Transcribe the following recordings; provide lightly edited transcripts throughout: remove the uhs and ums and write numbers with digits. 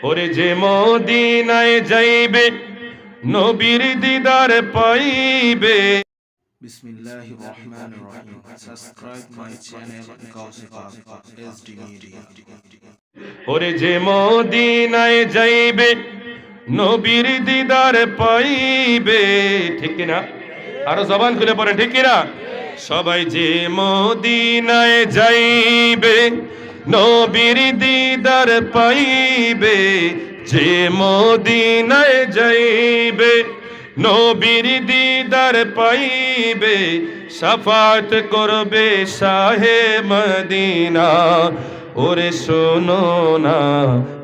ওরে যে মদিনায় যাইবে নবীর দিদার পাইবে। Bismillahir Rahmanir Rahim. Subscribe my channel Gausifa SD Media. ওরে যে মদিনায় যাইবে নবীর দিদার পাইবে, ঠিক কিনা? আরো জবান খুলে পড়েন, ঠিক কিনা? সবাই যে মদিনায় যাইবে নবীর দিদার পাইবে, যে মদিনায় যাইবে নবীর দিদার পাইবে, শাফাত করবে শাহে মদিনা। ওরে শোনো না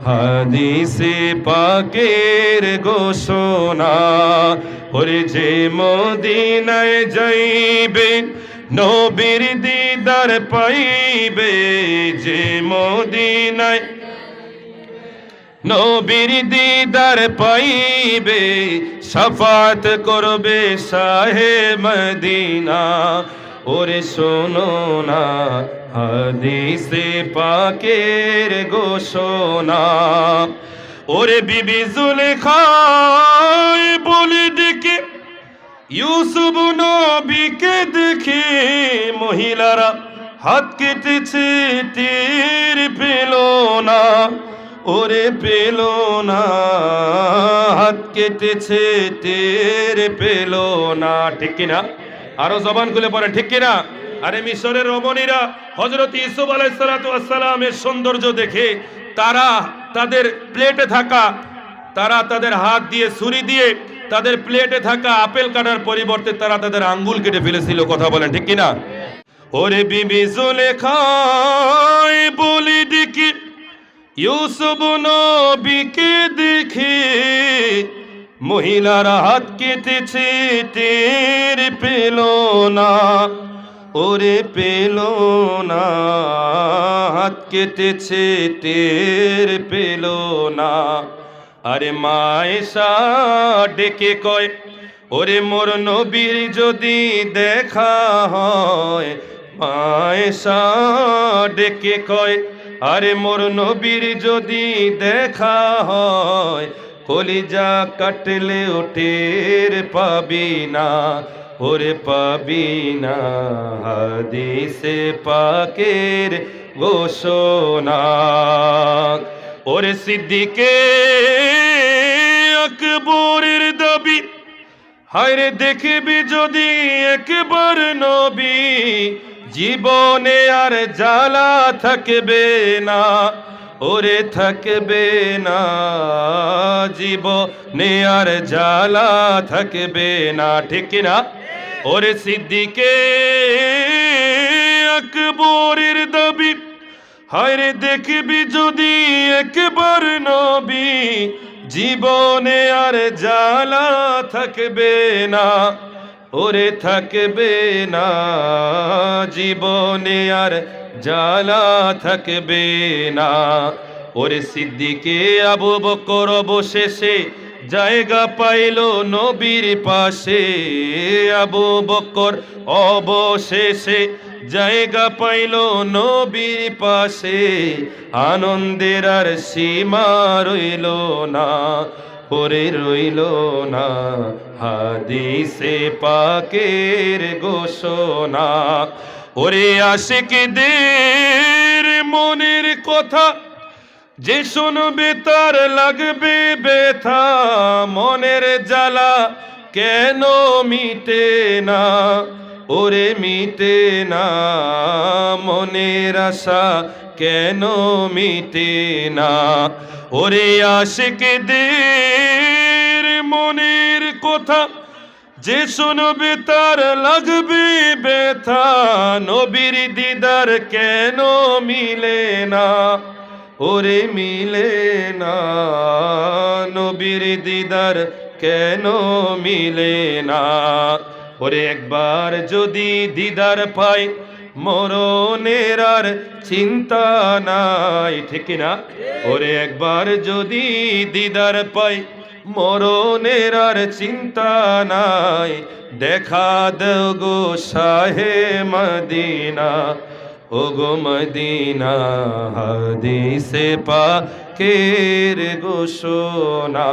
হাদিসে পাকের ঘোষণা, ওরে যে মদিনায় যাইবে নবীর দিদার পাইবে, যে মদিনায় নবীর দিদার পাইবে, শাফাত করবে শাহে মদিনা। ওরে শোনো না হাদিসে পাকের ঘোষণা। ওরে বিবি জুলেখা বলে ডেকে ইউসুফ নবীকে দেখে মহিলারা হাত কেটেছে, টের পেল না। ওরে পেল না, হাত কেটেছে টের পেল না, ঠিক কিনা? আরো জবান খুলে পড়েন, ঠিক কিনা? আরে মিশরের রমণীরা হযরত ইউসুফ আলাইহিস সালাতু ওয়াস সালামের সৌন্দর্য দেখে তারা তাদের প্লেটে থাকা, তারা তাদের হাত দিয়ে ছুরি দিয়ে তাদের প্লেটে থাকা আপেল কাটার পরিবর্তে তারা তাদের আঙ্গুল কেটে ফেলেছিল। কথা বলেন, ঠিক কিনা? ওরে বিবি জুলেখা বলি দেখি ইউসুফ নবীকে দেখে মহিলারা হাত কেটেছে, টের পেল না। ওরে পেল না, হাত কেটেছে টের পেল না। আরে মায়েশা ডেকে কয়, ওরে মোর নবীর যদি দেখা হয়, মায়েশা ডেকে কয়, আরে মোর নবীর যদি দেখা হয়, কলিজা কাটলে টের পাবি না। ওরে পাবি না হাদিসে পাকের ঘোষণা। ওরে সিদ্দিকে আকবরের দাবি, হায়রে দেখবি যদি একবার নবী, জীবনে আর জ্বালা থাকবে না। ওরে থাকবে না, জীবনে আর জ্বালা থাকবে না, ঠিক কিনা? ওরে সিদ্দিকে আকবরের দাবি, হায়রে দেখবি যদি একবার নবী, জীবনে আর জ্বালা থাকবে না। ওরে থাকবে না, জীবনে আর জ্বালা থাকবে না। ওরে সিদ্দিকে আবু বকর অবশেষে জায়গা পাইল নবীর পাশে, আবু বকর অবশেষে জায়গা পাইল নবীর পাশে, আনন্দের আর সীমা রইল না। ওরে রইল না হাদিসে পাকের ঘোষণা। ওরে আশিকদের মনের কথা যে শুনবে তার লাগবে ব্যথা, মনের জ্বালা কেন মিটে না। ওরে মিটে না, মনের আশা কেন মিটে না। ওরে আশিকদের মনের কথা যে শুনবে তার লাগবে ব্যথা, নবীর দিদার কেন মিলে না। ওরে মিলে না, নবীর দিদার কেন মিলে না। ওরে একবার যদি দিদার পাই মরণের আর চিন্তা নাই, ঠিক না? ওরে একবার যদি দিদার পাই মরণের আর চিন্তা নাই, দেখা দেও গো শাহে মদিনা। ও গো মদিনা হাদিসে পাকের ঘোষণা